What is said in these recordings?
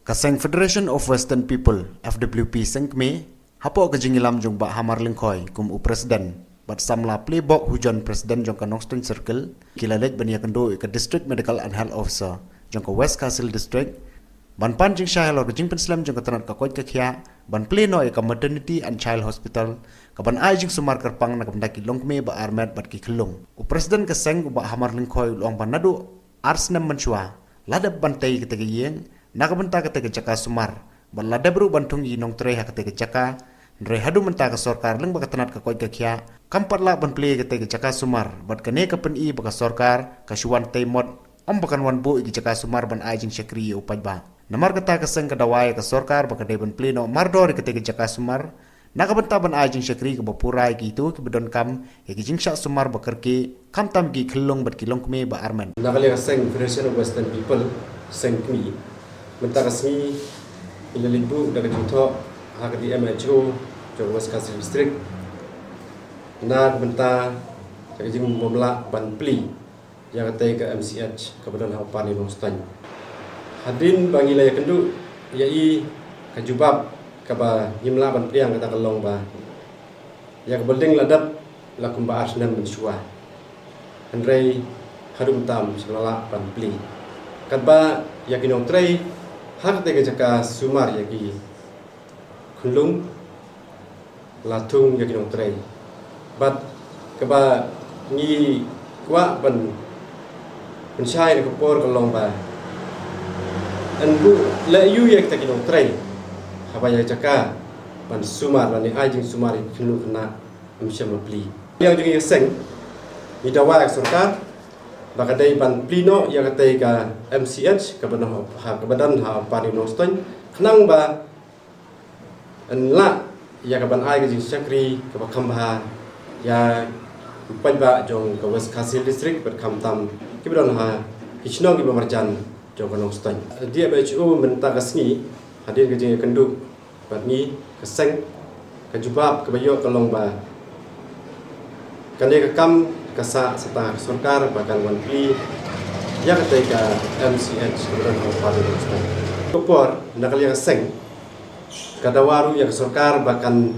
Kaseng Federation of Western People FWP Sengkme hapo ke jingilam jong ba hamar lingkoi kum u presiden bat samla playbok hujan presiden jong ka Nongston Circle kilalek bania kendo ke District Medical and Health Officer jong ka West Castle District ban pan jing shahelo ke jing penslam jong ka tanat ka koi ka khia ban pleno ka Maternity and Child Hospital ka ban ai jing sumar kerpang na kamdaki longkme ba armet bat ki khulung u presiden ka seng ba hamar lingkoi long ban nadu arsnam manchua ladab bantai ke tegiyeng nakabenta ketika jaka sumar bala debru bantung yi nong tre ha ketika jaka ndre hadu menta ka sarkar leng baka tanat ka koi ka khia kampat la ban ple ketika jaka sumar bat kane ka pen i baka sarkar ka shuan taimot om bakan wan bu i jaka sumar ban ajing syakri upaj ba namar kata ka seng ka dawai ka sarkar baka de ban ple no mardor ketika jaka sumar nakabenta ban ajing syakri ka bapurai ki tu ki bedon kam ya ki jingsha sumar bakarki kam tam ki khilong bat ki longkme ba armen nakali ka seng Federation of Western People seng kmi Menta resmi ilalibu daga juto hak di MHO jong West Castle District nak benta daga jing bomla ban pli yang katai ke MCH kebetulan haupan di Nongston hadin bang ilaya kendu yai kajubab kaba himla ban pli yang kata kelong ba yang kebelding ladap lakum ba arsnam mensua andrei hadum tam selala ban pli katba yakin tray hak tega jaka sumar yaki kunlung latung yaki nong tray bat keba ni kwa ban pensyai ke por kelong ba anbu la yu yak tegi nong tray haba yak jaka ban sumar ban ni ajing sumar kunlung kena amsyam pli yang jungi seng ni dawa yak sarkar bakadai ban plino yang katai ka MCH kebadan ha pari Nongston kenang ba enla ya ka ban ai ka jing syakri ka bakam ha ya upan ba jong ka West Castle District berkam tam kebadan ha kichno ki bamarjan jong ka Nongston dia BHO menta kasni hadir ka jing kendu bat ni keseng ka jubab ka bayo ka long ba kande ka kam kasa serta sarkar bahkan wan pli yang ketika MCH kemudian Kabupaten Nongston kopor nakal yang seng kadawaru yang sarkar bahkan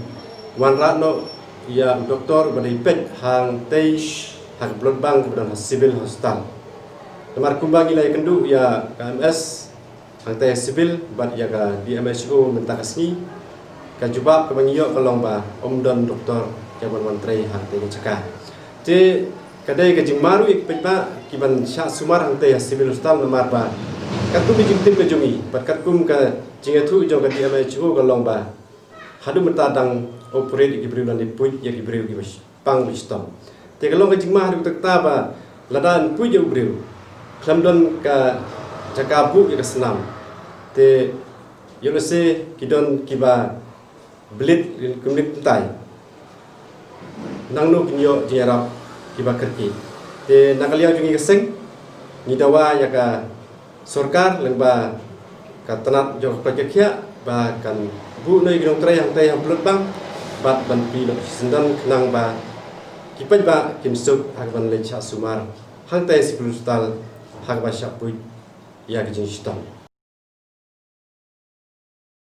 wan ratno ya doktor badai pet hang tei hang blood bank kemudian civil hospital temar kumbang ilai kendu ya KMS hang tei civil bad ya ka di MHO mentakasni kajubab kebangiyo kalong ba omdon doktor jaban wan trei hang tei cekah je kadai ke jingmaru ik pejba kiban sya sumar hang teh civil hospital nomor ba katu bi jingtim ke jungi bat katum ka jingathu jong ka MHO ka longba hadu metadang operate ki briulan di puj ya ki briu ki bas pang bi stom te ka long ka jingma hadu takta ba ladan puj ya briu klamdon ka jakabu ya ka senam te yolose kidon kiba blit kumlit tai nangno kinyo jiarap kiba kerki te nakaliang jungi keseng ni dawa ya ka sarkar lengba ka tanat jo projek ya ba kan bu noi ginong tray yang tay yang blood bang bat ban pi lo sendan kenang ba kipai ba kimsuk hak ban lecha sumar hang tay sikul stal hak ba syapui ya gejing stam